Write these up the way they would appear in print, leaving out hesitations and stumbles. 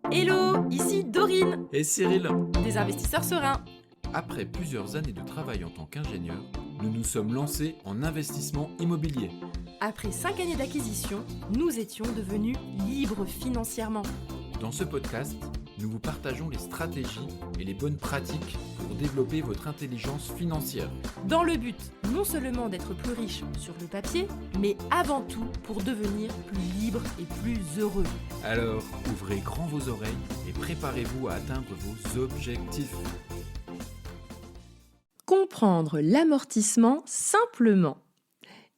Hello, ici Dorine, Et Cyril, des investisseurs sereins. après plusieurs années de travail en tant qu'ingénieur, nous nous sommes lancés en investissement immobilier. Après 5 années d'acquisition, nous étions devenus libres financièrement. Dans ce podcast, nous vous partageons les stratégies et les bonnes pratiques pour développer votre intelligence financière. Dans le but non seulement d'être plus riche sur le papier, mais avant tout pour devenir plus libre et plus heureux. Alors, ouvrez grand vos oreilles et préparez-vous à atteindre vos objectifs. Comprendre l'amortissement simplement.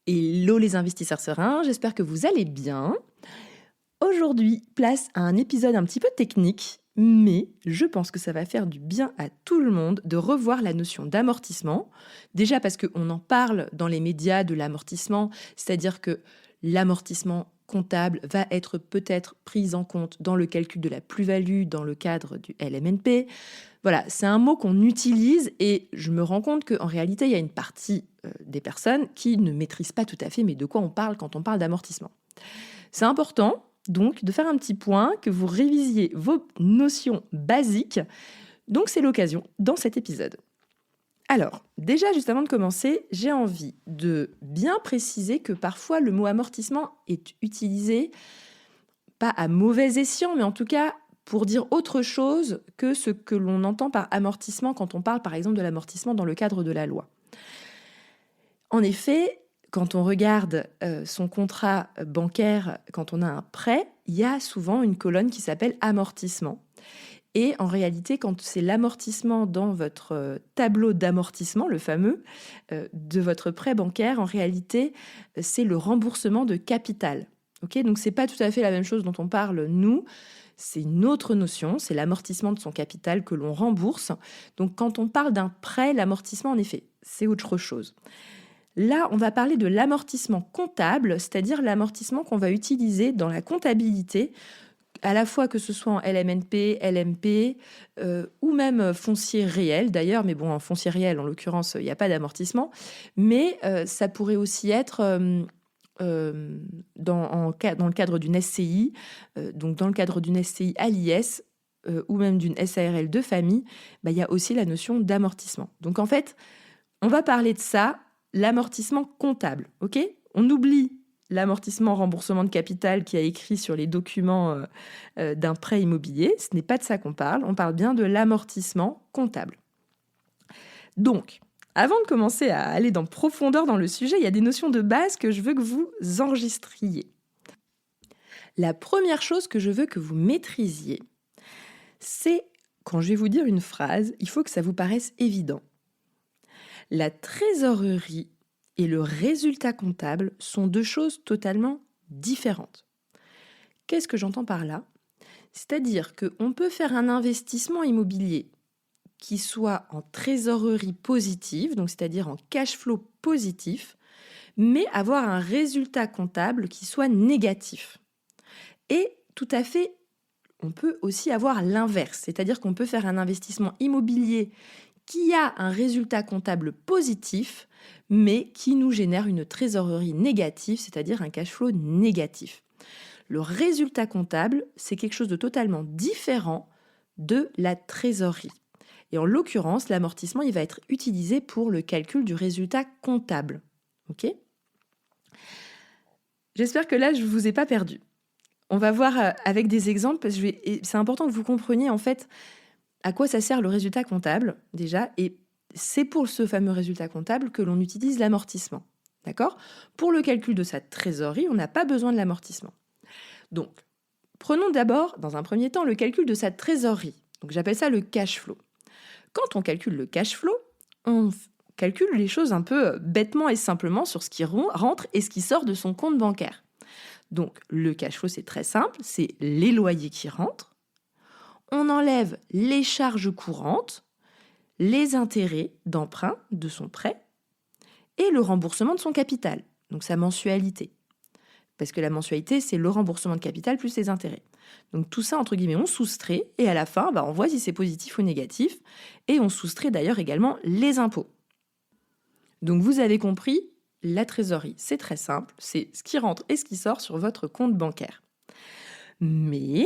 Hello les investisseurs sereins, j'espère que vous allez bien. Aujourd'hui, place à un épisode un petit peu technique, mais je pense que ça va faire du bien à tout le monde de revoir la notion d'amortissement. Déjà parce qu'on en parle dans les médias de l'amortissement, c'est-à-dire que l'amortissement comptable va être peut-être pris en compte dans le calcul de la plus-value dans le cadre du LMNP. Voilà, c'est un mot qu'on utilise et je me rends compte qu'en réalité, il y a une partie des personnes qui ne maîtrisent pas tout à fait mais de quoi on parle quand on parle d'amortissement. C'est important donc de faire un petit point, que vous révisiez vos notions basiques. Donc c'est l'occasion dans cet épisode. Alors, déjà, juste avant de commencer, j'ai envie de bien préciser que parfois le mot amortissement est utilisé, pas à mauvais escient, mais en tout cas pour dire autre chose que ce que l'on entend par amortissement quand on parle par exemple de l'amortissement dans le cadre de la loi. En effet, quand on regarde son contrat bancaire, quand on a un prêt, il y a souvent une colonne qui s'appelle amortissement. Et en réalité, quand c'est l'amortissement dans votre tableau d'amortissement, le fameux, de votre prêt bancaire, en réalité, c'est le remboursement de capital. Okay, donc, ce n'est pas tout à fait la même chose dont on parle, nous. C'est une autre notion, c'est l'amortissement de son capital que l'on rembourse. Donc, quand on parle d'un prêt, l'amortissement, en effet, c'est autre chose. Là, on va parler de l'amortissement comptable, c'est-à-dire l'amortissement qu'on va utiliser dans la comptabilité, à la fois que ce soit en LMNP, LMP ou même foncier réel d'ailleurs, mais bon, en foncier réel, en l'occurrence, il n'y a pas d'amortissement, mais ça pourrait aussi être dans le cadre d'une SCI, donc dans le cadre d'une SCI à l'IS ou même d'une SARL de famille, il y a aussi la notion d'amortissement. Donc en fait, on va parler de ça, l'amortissement comptable, ok ? On oublie l'amortissement remboursement de capital qui a écrit sur les documents d'un prêt immobilier. Ce n'est pas de ça qu'on parle, on parle bien de l'amortissement comptable. Donc, avant de commencer à aller dans profondeur dans le sujet, il y a des notions de base que je veux que vous enregistriez. La première chose que je veux que vous maîtrisiez, c'est, quand je vais vous dire une phrase, il faut que ça vous paraisse évident. La trésorerie et le résultat comptable sont deux choses totalement différentes. Qu'est-ce que j'entends par là ? C'est-à-dire qu'on peut faire un investissement immobilier qui soit en trésorerie positive, donc c'est-à-dire en cash flow positif, mais avoir un résultat comptable qui soit négatif. Et tout à fait, on peut aussi avoir l'inverse, c'est-à-dire qu'on peut faire un investissement immobilier qui a un résultat comptable positif, mais qui nous génère une trésorerie négative, c'est-à-dire un cash flow négatif. Le résultat comptable, c'est quelque chose de totalement différent de la trésorerie. Et en l'occurrence, l'amortissement, il va être utilisé pour le calcul du résultat comptable. Ok ? J'espère que là, je ne vous ai pas perdu. On va voir avec des exemples, parce que c'est important que vous compreniez en fait à quoi ça sert le résultat comptable, déjà, et c'est pour ce fameux résultat comptable que l'on utilise l'amortissement. D'accord ? Pour le calcul de sa trésorerie, on n'a pas besoin de l'amortissement. Donc, prenons d'abord, dans un premier temps, le calcul de sa trésorerie. Donc, j'appelle ça le cash flow. Quand on calcule le cash flow, on calcule les choses un peu bêtement et simplement sur ce qui rentre et ce qui sort de son compte bancaire. Donc, le cash flow, c'est très simple, c'est les loyers qui rentrent. On enlève les charges courantes, les intérêts d'emprunt de son prêt et le remboursement de son capital, donc sa mensualité. Parce que la mensualité, c'est le remboursement de capital plus les intérêts. Donc tout ça, entre guillemets, on soustrait et à la fin, on voit si c'est positif ou négatif. Et on soustrait d'ailleurs également les impôts. Donc vous avez compris, la trésorerie, c'est très simple, c'est ce qui rentre et ce qui sort sur votre compte bancaire. Mais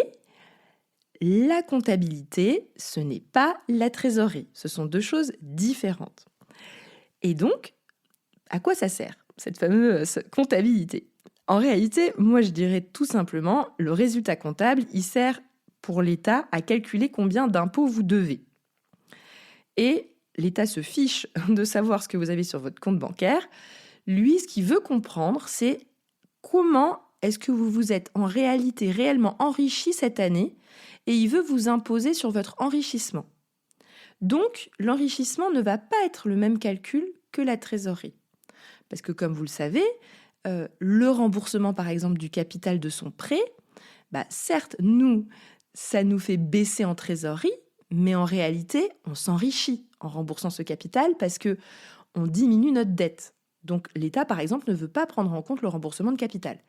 La comptabilité, ce n'est pas la trésorerie. Ce sont deux choses différentes. Et donc, à quoi ça sert, cette fameuse comptabilité? En réalité, moi, je dirais tout simplement, le résultat comptable, il sert pour l'État à calculer combien d'impôts vous devez. Et l'État se fiche de savoir ce que vous avez sur votre compte bancaire. Lui, ce qu'il veut comprendre, c'est comment est-ce que vous vous êtes en réalité réellement enrichi cette année, et il veut vous imposer sur votre enrichissement. Donc, l'enrichissement ne va pas être le même calcul que la trésorerie. Parce que comme vous le savez, le remboursement par exemple du capital de son prêt, certes, ça nous fait baisser en trésorerie, mais en réalité, on s'enrichit en remboursant ce capital parce que on diminue notre dette. Donc l'État, par exemple, ne veut pas prendre en compte le remboursement de capital.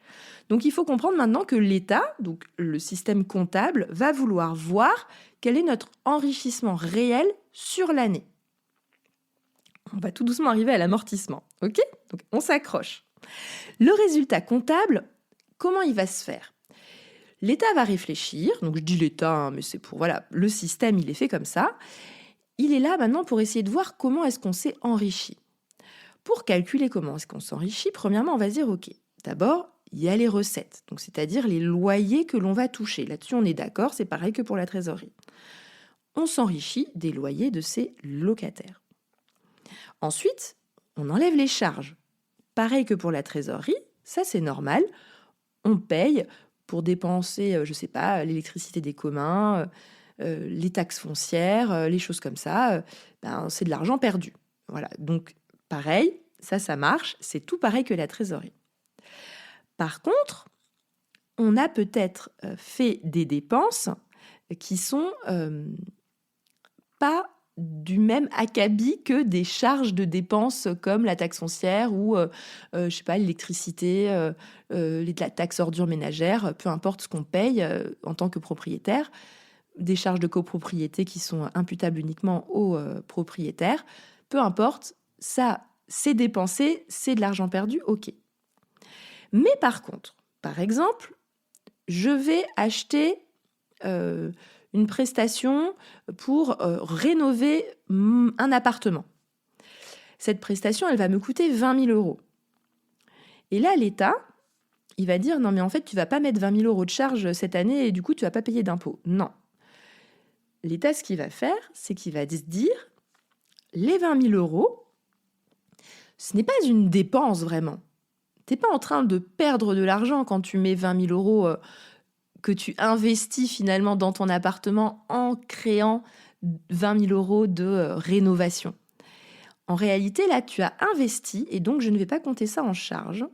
Donc il faut comprendre maintenant que l'État, donc le système comptable, va vouloir voir quel est notre enrichissement réel sur l'année. On va tout doucement arriver à l'amortissement, ok? Donc on s'accroche. Le résultat comptable, comment il va se faire? L'État va réfléchir, donc je dis l'État, mais c'est pour, voilà, le système, il est fait comme ça. Il est là maintenant pour essayer de voir comment est-ce qu'on s'est enrichi. Pour calculer comment est-ce qu'on s'enrichit, premièrement, on va se dire, ok, d'abord, il y a les recettes, donc c'est-à-dire les loyers que l'on va toucher. Là-dessus, on est d'accord, c'est pareil que pour la trésorerie. On s'enrichit des loyers de ses locataires. Ensuite, on enlève les charges. Pareil que pour la trésorerie, ça c'est normal. On paye pour dépenser, je sais pas, l'électricité des communs, les taxes foncières, les choses comme ça. C'est de l'argent perdu. Voilà, donc pareil, ça marche, c'est tout pareil que la trésorerie. Par contre, on a peut-être fait des dépenses qui sont pas du même acabit que des charges de dépenses comme la taxe foncière ou je sais pas, l'électricité, la taxe ordures ménagères, peu importe ce qu'on paye en tant que propriétaire, des charges de copropriété qui sont imputables uniquement aux propriétaires, peu importe, ça c'est dépensé, c'est de l'argent perdu, ok. Mais par contre, par exemple, je vais acheter une prestation pour rénover un appartement. Cette prestation, elle va me coûter 20 000 €. Et là, l'État, il va dire, non mais en fait, tu vas pas mettre 20 000 € de charge cette année et du coup, tu vas pas payer d'impôts. Non. L'État, ce qu'il va faire, c'est qu'il va se dire, les 20 000 €, ce n'est pas une dépense vraiment. Tu n'es pas en train de perdre de l'argent quand tu mets 20 000 € que tu investis finalement dans ton appartement en créant 20 000 € de rénovation. En réalité, là, tu as investi et donc je ne vais pas compter ça en charge.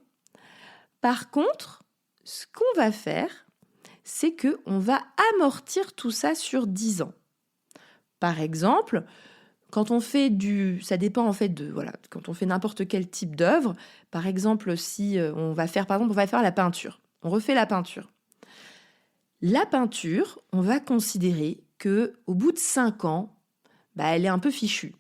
Par contre, ce qu'on va faire, c'est qu'on va amortir tout ça sur 10 ans. Par exemple, quand on fait ça dépend en fait quand on fait n'importe quel type d'œuvre, par exemple, si on va faire la peinture, on refait la peinture. La peinture, on va considérer qu'au bout de 5 ans, elle est un peu fichue.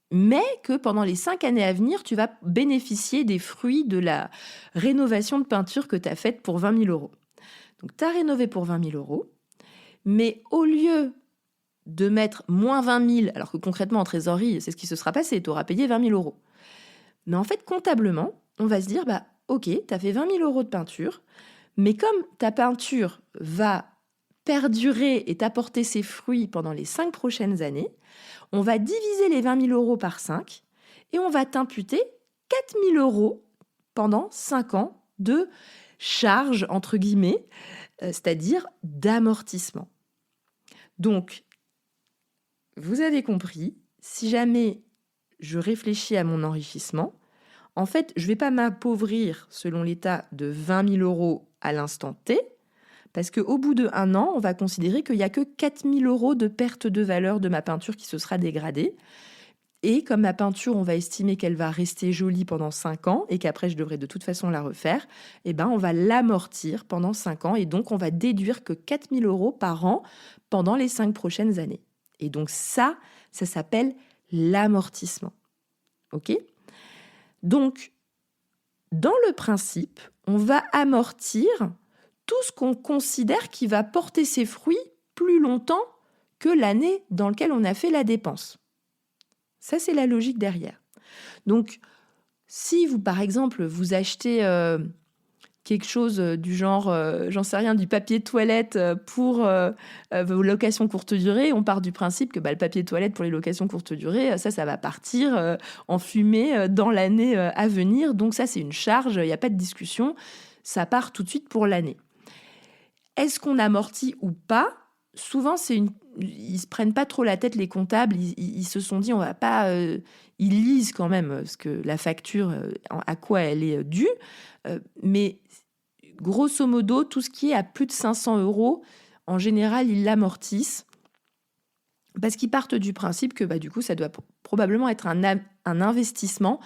Mais que pendant les 5 années à venir, tu vas bénéficier des fruits de la rénovation de peinture que tu as faite pour 20 000 €. Donc, tu as rénové pour 20 000 €, mais au lieu de mettre moins 20 000, alors que concrètement en trésorerie, c'est ce qui se sera passé, tu auras payé 20 000 €. Mais en fait, comptablement, on va se dire, ok, tu as fait 20 000 € de peinture, mais comme ta peinture va perdurer et t'apporter ses fruits pendant les 5 prochaines années, on va diviser les 20 000 € par 5 et on va t'imputer 4 000 € pendant 5 ans de charge, entre guillemets, c'est-à-dire d'amortissement. Donc, vous avez compris, si jamais je réfléchis à mon enrichissement, en fait, je ne vais pas m'appauvrir, selon l'État, de 20 000 € à l'instant T, parce qu'au bout de 1 an, on va considérer qu'il n'y a que 4 000 € de perte de valeur de ma peinture qui se sera dégradée. Et comme ma peinture, on va estimer qu'elle va rester jolie pendant 5 ans et qu'après, je devrais de toute façon la refaire, on va l'amortir pendant 5 ans et donc on va déduire que 4 000 € par an pendant les 5 prochaines années. Et donc ça s'appelle l'amortissement. Ok ? Donc, dans le principe, on va amortir tout ce qu'on considère qui va porter ses fruits plus longtemps que l'année dans laquelle on a fait la dépense. Ça, c'est la logique derrière. Donc, si vous, par exemple, vous achetez quelque chose du genre, j'en sais rien, du papier toilette pour vos locations courte durée, on part du principe que le papier toilette pour les locations courte durée, ça va partir en fumée dans l'année à venir. Donc ça, c'est une charge, il n'y a pas de discussion, ça part tout de suite pour l'année. Est-ce qu'on amortit ou pas ? Souvent, ils se prennent pas trop la tête, les comptables. Ils se sont dit, on va pas. Ils lisent quand même ce que la facture, à quoi elle est due. Mais grosso modo, tout ce qui est à plus de 500 €, en général, ils l'amortissent parce qu'ils partent du principe que du coup, ça doit probablement être un investissement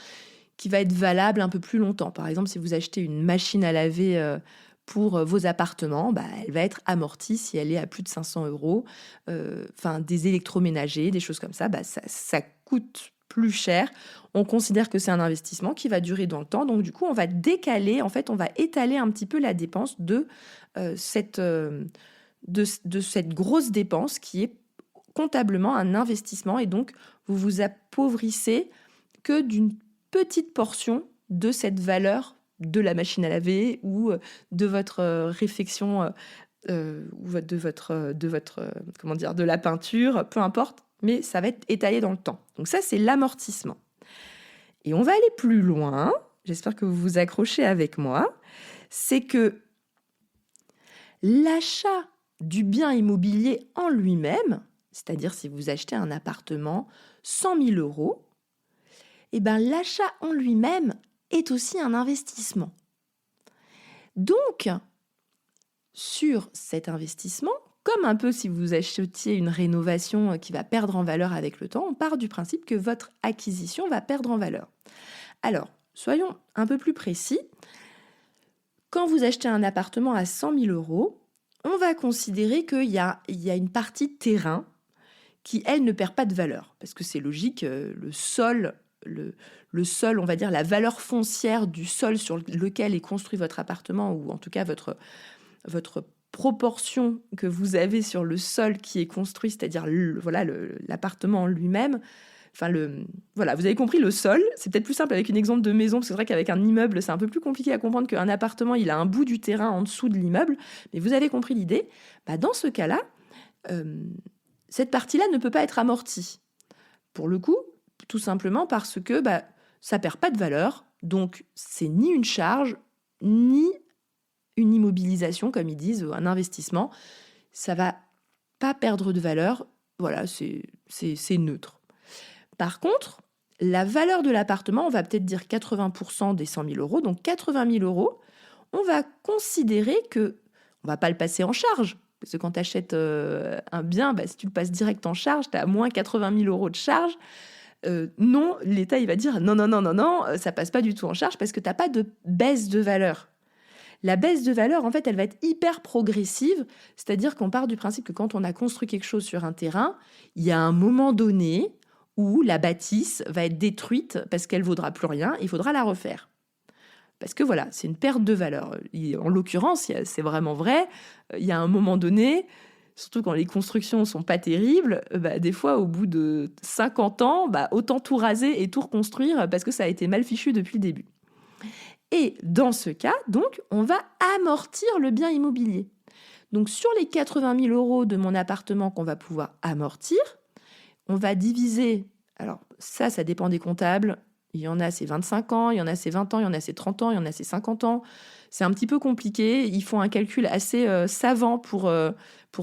qui va être valable un peu plus longtemps. Par exemple, si vous achetez une machine à laver pour vos appartements, elle va être amortie si elle est à plus de 500 €. Des électroménagers, des choses comme ça, ça coûte plus cher. On considère que c'est un investissement qui va durer dans le temps. Donc, du coup, on va décaler, en fait, on va étaler un petit peu la dépense de cette grosse dépense qui est comptablement un investissement. Et donc, vous vous appauvrissez que d'une petite portion de cette valeur de la machine à laver ou de votre réfection ou de la peinture, peu importe, mais ça va être étalé dans le temps. Donc ça, c'est l'amortissement. Et on va aller plus loin, j'espère que vous vous accrochez avec moi, c'est que l'achat du bien immobilier en lui-même, c'est-à-dire si vous achetez un appartement 100 000 €, l'achat en lui-même est aussi un investissement. Donc, sur cet investissement, comme un peu si vous achetiez une rénovation qui va perdre en valeur avec le temps, on part du principe que votre acquisition va perdre en valeur. Alors, soyons un peu plus précis. Quand vous achetez un appartement à 100 000 €, on va considérer qu'il y a une partie terrain qui, elle, ne perd pas de valeur. Parce que c'est logique, le sol, on va dire la valeur foncière du sol sur lequel est construit votre appartement, ou en tout cas votre proportion que vous avez sur le sol qui est construit, c'est-à-dire l'appartement en lui-même. Vous avez compris, le sol. C'est peut-être plus simple avec un exemple de maison, parce que c'est vrai qu'avec un immeuble, c'est un peu plus compliqué à comprendre qu'un appartement, il a un bout du terrain en dessous de l'immeuble. Mais vous avez compris l'idée. Dans ce cas-là, cette partie-là ne peut pas être amortie. Pour le coup, tout simplement parce que ça perd pas de valeur. Donc, c'est ni une charge, ni une immobilisation, comme ils disent, un investissement. Ça va pas perdre de valeur. Voilà, c'est neutre. Par contre, la valeur de l'appartement, on va peut-être dire 80% des 100 000 €, donc 80 000 €, on va considérer que on va pas le passer en charge. Parce que quand tu achètes un bien, si tu le passes direct en charge, tu as moins 80 000 € de charge. Non, l'État, il va dire non, ça passe pas du tout en charge parce que tu n'as pas de baisse de valeur. La baisse de valeur, en fait, elle va être hyper progressive, c'est-à-dire qu'on part du principe que quand on a construit quelque chose sur un terrain, il y a un moment donné où la bâtisse va être détruite parce qu'elle vaudra plus rien, il faudra la refaire. Parce que voilà, c'est une perte de valeur. En l'occurrence, c'est vraiment vrai, il y a un moment donné, surtout quand les constructions sont pas terribles, des fois, au bout de 50 ans, autant tout raser et tout reconstruire parce que ça a été mal fichu depuis le début. Et dans ce cas, donc, on va amortir le bien immobilier. Donc, sur les 80 000 € de mon appartement qu'on va pouvoir amortir, on va diviser, alors ça dépend des comptables, il y en a c'est 25 ans, il y en a c'est 20 ans, il y en a c'est 30 ans, il y en a c'est 50 ans. C'est un petit peu compliqué, ils font un calcul assez savant pour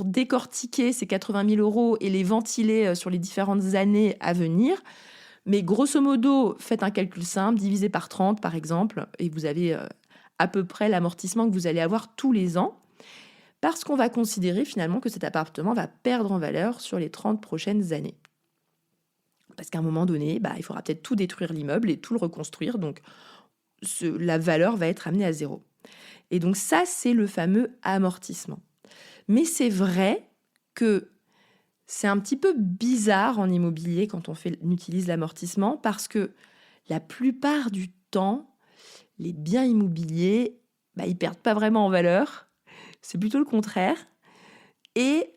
décortiquer ces 80 000 € et les ventiler sur les différentes années à venir. Mais grosso modo, faites un calcul simple, divisé par 30 par exemple, et vous avez à peu près l'amortissement que vous allez avoir tous les ans, parce qu'on va considérer finalement que cet appartement va perdre en valeur sur les 30 prochaines années. Parce qu'à un moment donné, il faudra peut-être tout détruire l'immeuble et tout le reconstruire, donc la valeur va être amenée à zéro. Et donc ça, c'est le fameux amortissement. Mais c'est vrai que c'est un petit peu bizarre en immobilier quand on utilise l'amortissement, parce que la plupart du temps, les biens immobiliers, ils perdent pas vraiment en valeur. C'est plutôt le contraire. Et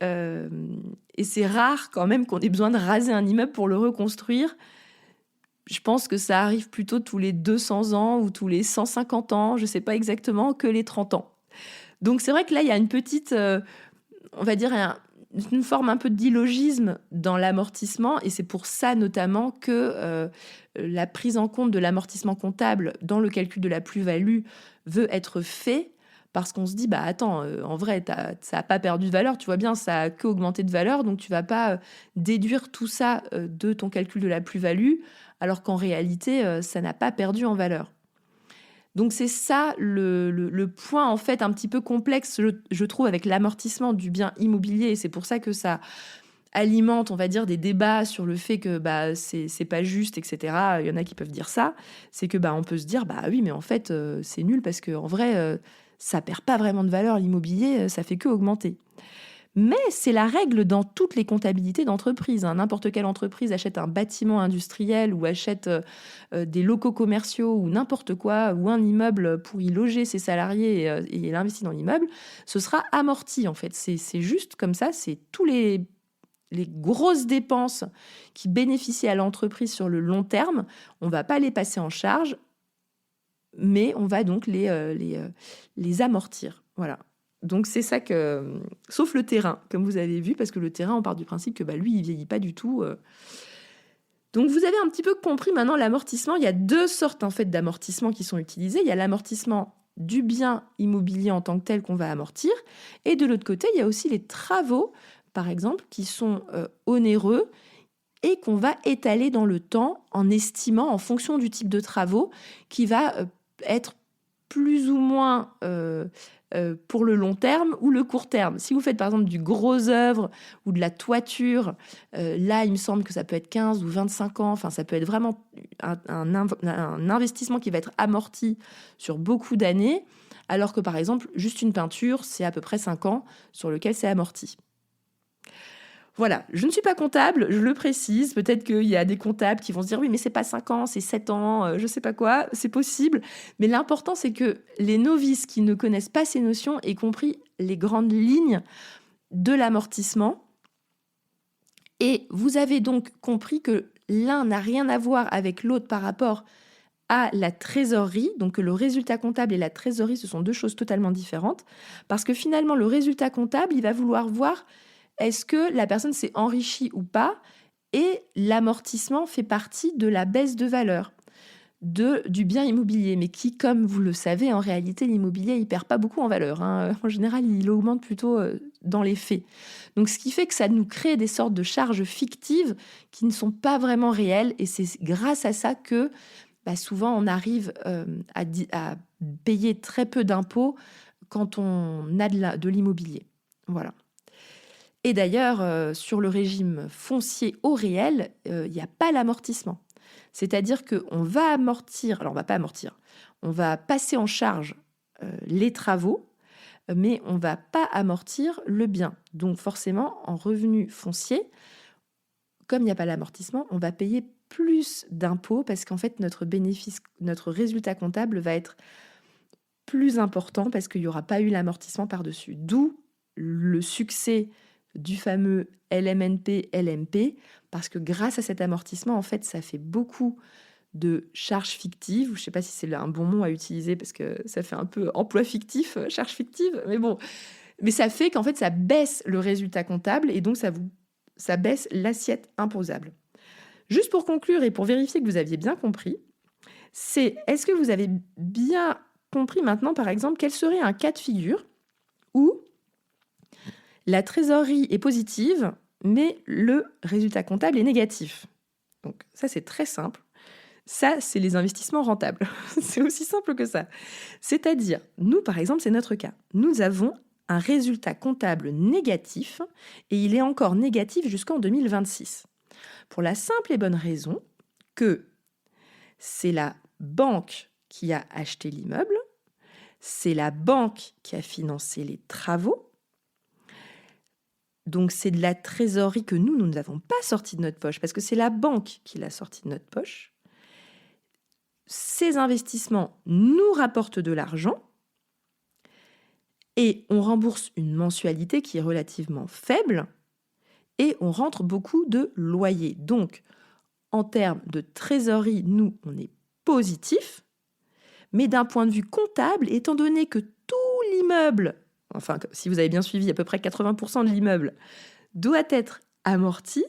c'est rare quand même qu'on ait besoin de raser un immeuble pour le reconstruire. Je pense que ça arrive plutôt tous les 200 ans ou tous les 150 ans, je ne sais pas exactement, que les 30 ans. Donc c'est vrai que là, il y a une petite, on va dire, une forme un peu d'illogisme dans l'amortissement. Et c'est pour ça notamment que la prise en compte de l'amortissement comptable dans le calcul de la plus-value veut être fait. Parce qu'on se dit, bah attends, en vrai, ça n'a pas perdu de valeur, tu vois bien, ça a que augmenté de valeur, donc tu vas pas déduire tout ça de ton calcul de la plus-value, alors qu'en réalité, ça n'a pas perdu en valeur. Donc c'est ça le point en fait un petit peu complexe, je trouve, avec l'amortissement du bien immobilier, et c'est pour ça que ça alimente, on va dire, des débats sur le fait que bah c'est pas juste, etc. Il y en a qui peuvent dire ça, c'est que bah on peut se dire, bah oui, mais en fait, c'est nul parce qu'en vrai, ça perd pas vraiment de valeur, l'immobilier, ça fait que augmenter. Mais c'est la règle dans toutes les comptabilités d'entreprise, hein. N'importe quelle entreprise achète un bâtiment industriel ou achète des locaux commerciaux ou n'importe quoi, ou un immeuble pour y loger ses salariés et il investit dans l'immeuble, ce sera amorti en fait. C'est juste comme ça, c'est tous les grosses dépenses qui bénéficient à l'entreprise sur le long terme, on ne va pas les passer en charge, mais on va donc les amortir. Voilà. Donc c'est ça que... Sauf le terrain, comme vous avez vu, parce que le terrain, on part du principe que bah, lui, il ne vieillit pas du tout. Donc vous avez un petit peu compris maintenant l'amortissement. Il y a deux sortes en fait d'amortissement qui sont utilisés. Il y a l'amortissement du bien immobilier en tant que tel qu'on va amortir. Et de l'autre côté, il y a aussi les travaux, par exemple, qui sont onéreux et qu'on va étaler dans le temps en estimant, en fonction du type de travaux, qui va être plus ou moins pour le long terme ou le court terme. Si vous faites par exemple du gros œuvre ou de la toiture, là il me semble que ça peut être 15 ou 25 ans, enfin ça peut être vraiment un investissement qui va être amorti sur beaucoup d'années, alors que par exemple juste une peinture c'est à peu près 5 ans sur lequel c'est amorti. Voilà, je ne suis pas comptable, je le précise. Peut-être qu'il y a des comptables qui vont se dire oui, mais c'est pas 5 ans, c'est 7 ans, je sais pas quoi, c'est possible. Mais l'important, c'est que les novices qui ne connaissent pas ces notions aient compris les grandes lignes de l'amortissement. Et vous avez donc compris que l'un n'a rien à voir avec l'autre par rapport à la trésorerie, donc que le résultat comptable et la trésorerie, ce sont deux choses totalement différentes. Parce que finalement, le résultat comptable, il va vouloir voir est-ce que la personne s'est enrichie ou pas, et l'amortissement fait partie de la baisse de valeur du bien immobilier, mais qui, comme vous le savez, en réalité, l'immobilier, il perd pas beaucoup en valeur, hein. En général, il augmente plutôt dans les faits. Donc, ce qui fait que ça nous crée des sortes de charges fictives qui ne sont pas vraiment réelles, et c'est grâce à ça que bah, souvent, on arrive à payer très peu d'impôts quand on a de l'immobilier. Voilà. Et d'ailleurs, sur le régime foncier au réel, il n'y a pas l'amortissement. C'est-à-dire qu'on va amortir, alors on ne va pas amortir, on va passer en charge les travaux, mais on ne va pas amortir le bien. Donc forcément, en revenu foncier, comme il n'y a pas l'amortissement, on va payer plus d'impôts parce qu'en fait, notre résultat comptable va être plus important parce qu'il n'y aura pas eu l'amortissement par-dessus. D'où le succès du fameux LMNP, LMP, parce que grâce à cet amortissement, en fait, ça fait beaucoup de charges fictives. Je ne sais pas si c'est un bon mot à utiliser parce que ça fait un peu emploi fictif, charge fictive, mais bon. Mais ça fait qu'en fait, ça baisse le résultat comptable et donc ça baisse l'assiette imposable. Juste pour conclure et pour vérifier que vous aviez bien compris, est-ce que vous avez bien compris maintenant, par exemple, quel serait un cas de figure où la trésorerie est positive, mais le résultat comptable est négatif. Donc ça, c'est très simple. Ça, c'est les investissements rentables. C'est aussi simple que ça. C'est-à-dire, nous, par exemple, c'est notre cas. Nous avons un résultat comptable négatif et il est encore négatif jusqu'en 2026. Pour la simple et bonne raison que c'est la banque qui a acheté l'immeuble, c'est la banque qui a financé les travaux. Donc, c'est de la trésorerie que nous n'avons pas sortie de notre poche parce que c'est la banque qui l'a sortie de notre poche. Ces investissements nous rapportent de l'argent Et on rembourse une mensualité qui est relativement faible et on rentre beaucoup de loyers. Donc, en termes de trésorerie, nous, on est positif. Mais d'un point de vue comptable, étant donné que tout l'immeuble, enfin, si vous avez bien suivi, à peu près 80% de l'immeuble doit être amorti,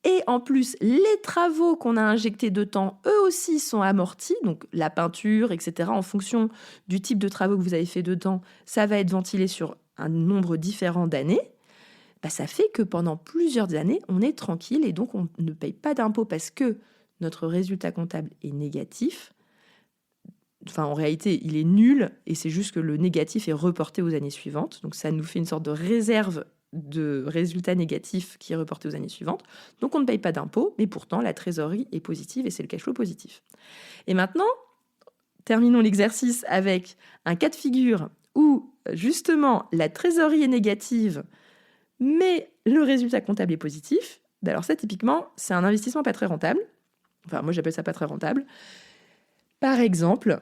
et en plus, les travaux qu'on a injectés dedans, eux aussi sont amortis, donc la peinture, etc., en fonction du type de travaux que vous avez fait dedans, ça va être ventilé sur un nombre différent d'années. Ça fait que pendant plusieurs années, on est tranquille et donc on ne paye pas d'impôts parce que notre résultat comptable est négatif. Enfin, en réalité, il est nul et c'est juste que le négatif est reporté aux années suivantes. Donc, ça nous fait une sorte de réserve de résultats négatifs qui est reporté aux années suivantes. Donc, on ne paye pas d'impôts, mais pourtant, la trésorerie est positive et c'est le cash flow positif. Et maintenant, terminons l'exercice avec un cas de figure où, justement, la trésorerie est négative, mais le résultat comptable est positif. Alors ça, typiquement, c'est un investissement pas très rentable. Enfin, moi, j'appelle ça pas très rentable. Par exemple,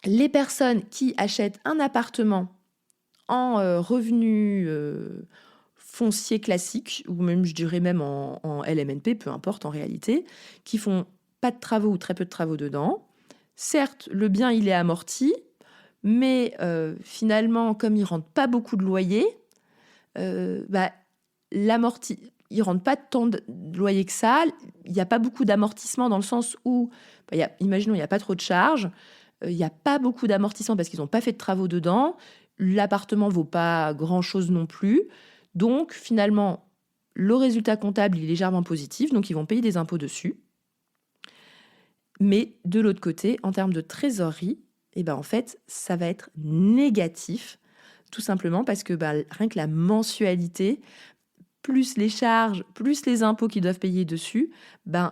les personnes qui achètent un appartement en revenu foncier classique, ou même, je dirais même en LMNP, peu importe en réalité, qui font pas de travaux ou très peu de travaux dedans. Certes, le bien, il est amorti, mais finalement, comme il ne rentre pas beaucoup de loyer, l'amorti, il ne rentre pas tant de loyer que ça. Il n'y a pas beaucoup d'amortissement dans le sens où, imaginons, il n'y a pas trop de charges. Il n'y a pas beaucoup d'amortissement parce qu'ils n'ont pas fait de travaux dedans. L'appartement ne vaut pas grand-chose non plus. Donc, finalement, le résultat comptable il est légèrement positif. Donc, ils vont payer des impôts dessus. Mais de l'autre côté, en termes de trésorerie, en fait, ça va être négatif. Tout simplement parce que rien que la mensualité, plus les charges, plus les impôts qu'ils doivent payer dessus,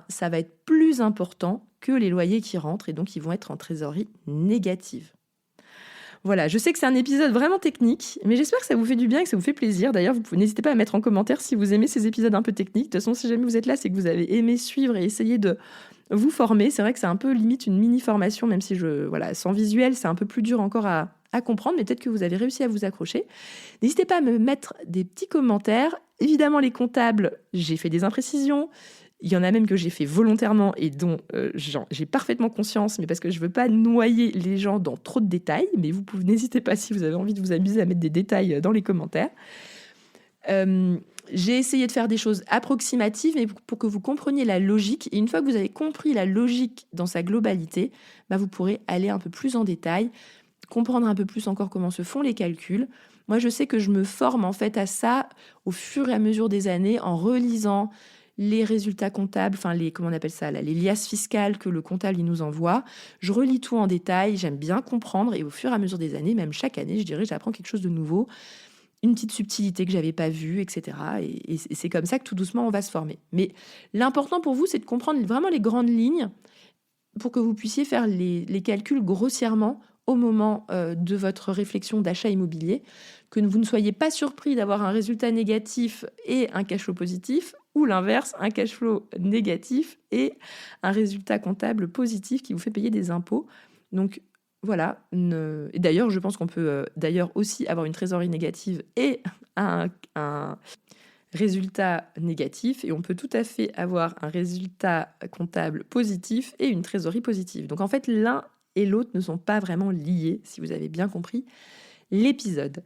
ça va être plus important que les loyers qui rentrent et donc ils vont être en trésorerie négative. Voilà, je sais que c'est un épisode vraiment technique, mais j'espère que ça vous fait du bien et que ça vous fait plaisir. D'ailleurs, n'hésitez pas à mettre en commentaire si vous aimez ces épisodes un peu techniques. De toute façon, si jamais vous êtes là, c'est que vous avez aimé suivre et essayer de vous former. C'est vrai que c'est un peu limite une mini-formation, même si sans visuel, c'est un peu plus dur encore à comprendre, mais peut-être que vous avez réussi à vous accrocher. N'hésitez pas à me mettre des petits commentaires. Évidemment, les comptables, j'ai fait des imprécisions. Il y en a même que j'ai fait volontairement et dont j'ai parfaitement conscience, mais parce que je ne veux pas noyer les gens dans trop de détails. Mais n'hésitez pas si vous avez envie de vous amuser à mettre des détails dans les commentaires. J'ai essayé de faire des choses approximatives, mais pour que vous compreniez la logique. Et une fois que vous avez compris la logique dans sa globalité, vous pourrez aller un peu plus en détail, comprendre un peu plus encore comment se font les calculs. Moi, je sais que je me forme en fait à ça au fur et à mesure des années en relisant les résultats comptables, comment on appelle ça, les liasses fiscales que le comptable il nous envoie. Je relis tout en détail, j'aime bien comprendre et au fur et à mesure des années, même chaque année, je dirais, j'apprends quelque chose de nouveau, une petite subtilité que j'avais pas vue, etc. Et c'est comme ça que tout doucement, on va se former. Mais l'important pour vous, c'est de comprendre vraiment les grandes lignes pour que vous puissiez faire les calculs grossièrement au moment de votre réflexion d'achat immobilier, que vous ne soyez pas surpris d'avoir un résultat négatif et un cash flow positif, ou l'inverse, un cash flow négatif et un résultat comptable positif qui vous fait payer des impôts. Donc voilà. Et d'ailleurs, je pense qu'on peut aussi avoir une trésorerie négative et un résultat négatif, et on peut tout à fait avoir un résultat comptable positif et une trésorerie positive. Donc en fait, l'un et l'autre ne sont pas vraiment liés, si vous avez bien compris l'épisode.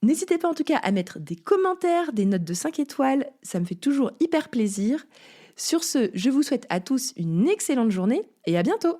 N'hésitez pas en tout cas à mettre des commentaires, des notes de 5 étoiles, ça me fait toujours hyper plaisir. Sur ce, je vous souhaite à tous une excellente journée et à bientôt.